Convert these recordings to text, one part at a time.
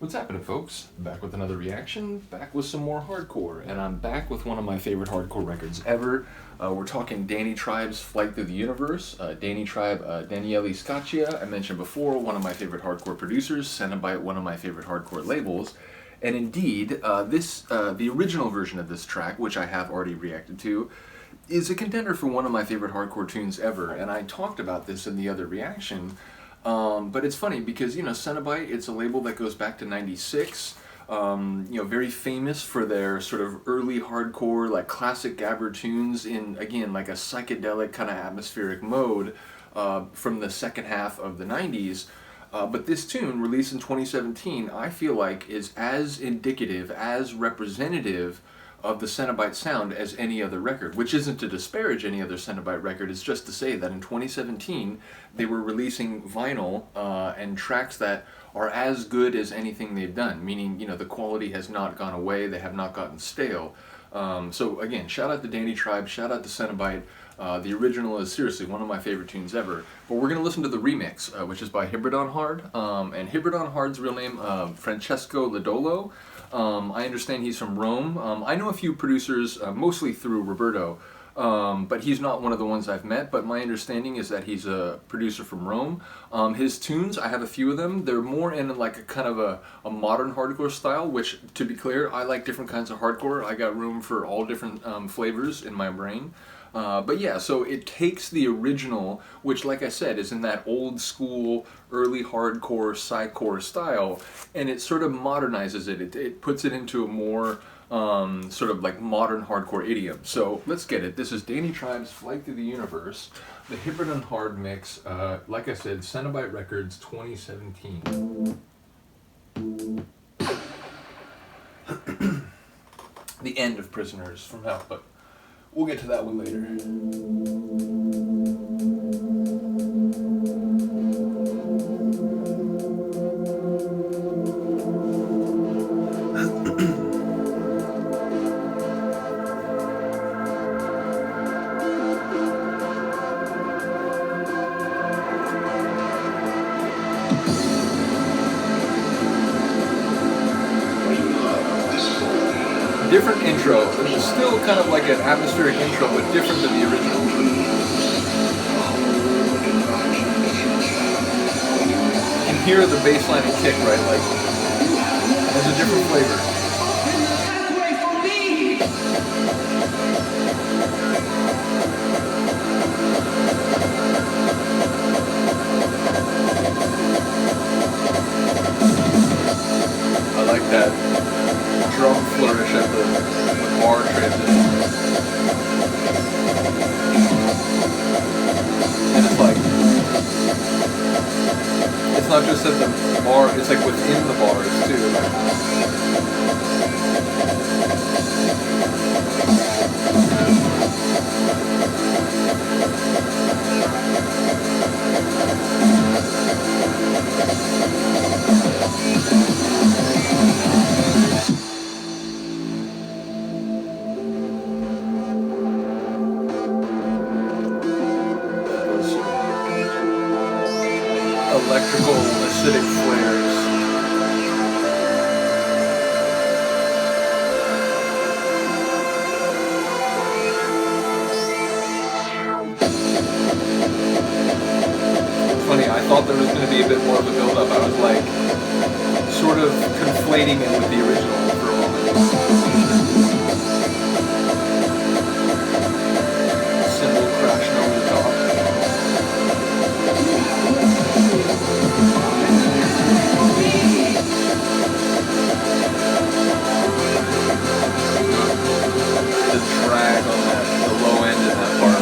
What's happening, folks? Back with another reaction, back with some more hardcore, and I'm back with one of my favorite hardcore records ever. We're talking Danytribe's Flight Through the Universe. Danytribe, Daniele Scaccia, I mentioned before, one of my favorite hardcore producers, Cenobite, one of my favorite hardcore labels. And indeed, the original version of this track, which I have already reacted to, is a contender for one of my favorite hardcore tunes ever, and I talked about this in the other reaction. But it's funny because, Cenobite, it's a label that goes back to '96, very famous for their sort of early hardcore, like classic gabber tunes in, again, like a psychedelic kind of atmospheric mode from the second half of the '90s. But this tune, released in 2017, I feel like is as indicative, as representative of the Cenobite sound as any other record, which isn't to disparage any other Cenobite record, it's just to say that in 2017 they were releasing vinyl and tracks that are as good as anything they've done, meaning, the quality has not gone away, they have not gotten stale. So again, shout out to Danytribe, shout out to Cenobite. The original is seriously one of my favorite tunes ever, but we're going to listen to the remix, which is by Hybridonhard, and Hybridonhard's real name, Francesco Lodolo. I understand he's from Rome. I know a few producers, mostly through Roberto, but he's not one of the ones I've met, but my understanding is that he's a producer from Rome. His tunes, I have a few of them, they're more in like a kind of a modern hardcore style, which, to be clear, I like different kinds of hardcore. I got room for all different flavors in my brain. But yeah, so it takes the original, which, like I said, is in that old school, early hardcore, psycore style, and it sort of modernizes it. It puts it into a more sort of like modern hardcore idiom. So let's get it. This is Danytribe's Flight Through the Universe, the Hybridonhard mix. Like I said, Cenobite Records 2017. The end of Prisoners from Hell, but we'll get to that one later. Different intro. It's still kind of like an atmospheric intro, but different than the original. You can hear the bass line and kick, right? Like, there's a different flavor. I like that drum flourish at the bar transition. And it's like, it's not just at the bar, it's like within the bars too. Electrical acidic flares. Funny, I thought there was going to be a bit more of a build-up. I was like, sort of conflating it with the original for a moment. Cymbal crashing over the top. The drag on that, the low end in that part.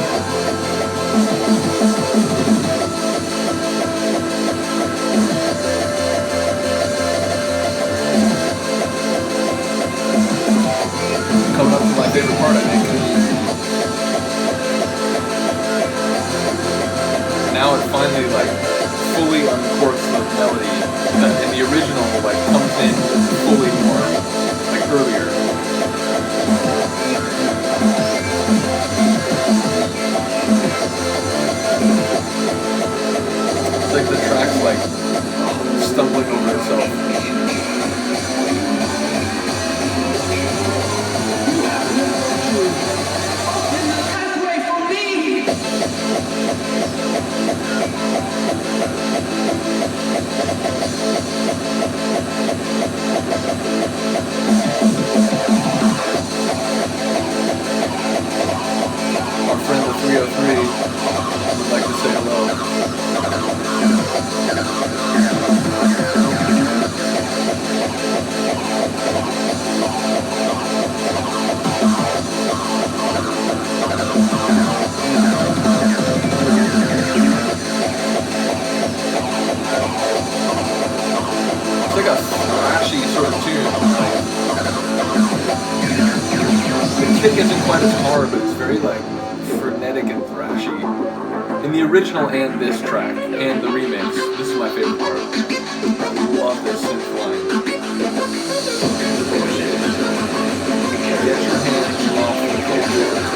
like a thrashy sort of tune. The kick isn't quite as hard, but it's very like frenetic and thrashy. In the original and this track, and the remix, this is my favorite part. I love this synth line. Get your hands off the keyboard.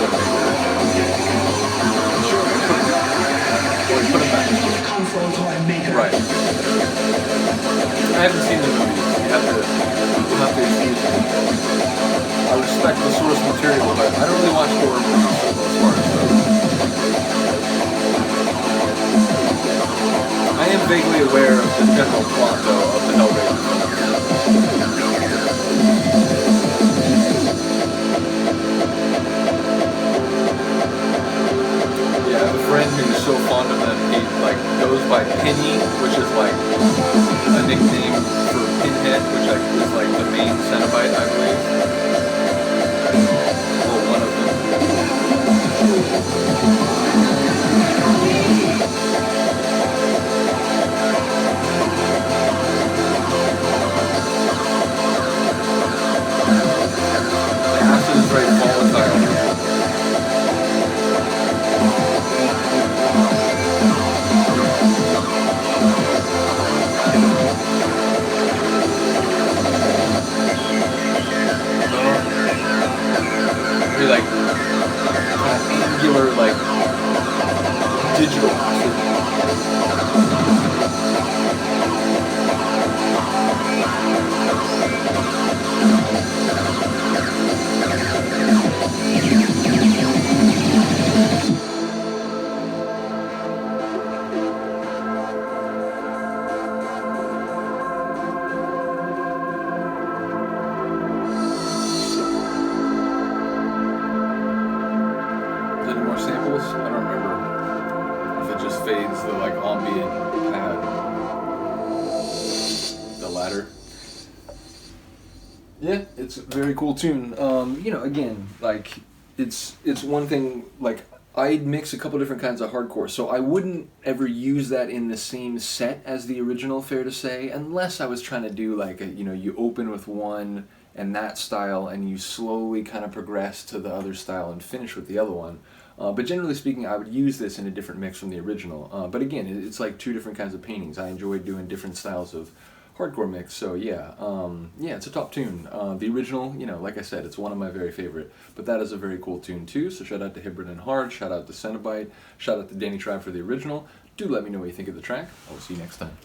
Put them back. Right. I haven't seen the movie. You'll have to excuse me. I respect the source material, but I don't really watch horror movies for the most part. So. I am vaguely aware of the general plot, though, of the Hellraiser film. Yeah, I have a friend who's so fond of them, he like goes by Penny, which is like a nickname for Pinhead, which like is like the main Cenobite, I believe. Or one of them. The acid is very volatile. Like angular, like digital acid. Samples? I don't remember if it just fades the like ambient pad, the ladder. Yeah, it's a very cool tune. You know, again, like it's one thing. Like I'd mix a couple different kinds of hardcore, so I wouldn't ever use that in the same set as the original. Fair to say, unless I was trying to do like a, you know, you open with one and that style, and you slowly kind of progress to the other style and finish with the other one. But generally speaking, I would use this in a different mix from the original. But again, it's like two different kinds of paintings. I enjoy doing different styles of hardcore mix, so yeah, yeah, it's a top tune. The original, you know, like I said, it's one of my very favorite, but that is a very cool tune too, so shout out to Hybridonhard, shout out to Cenobite, shout out to Danytribe for the original. Do let me know what you think of the track. I will see you next time.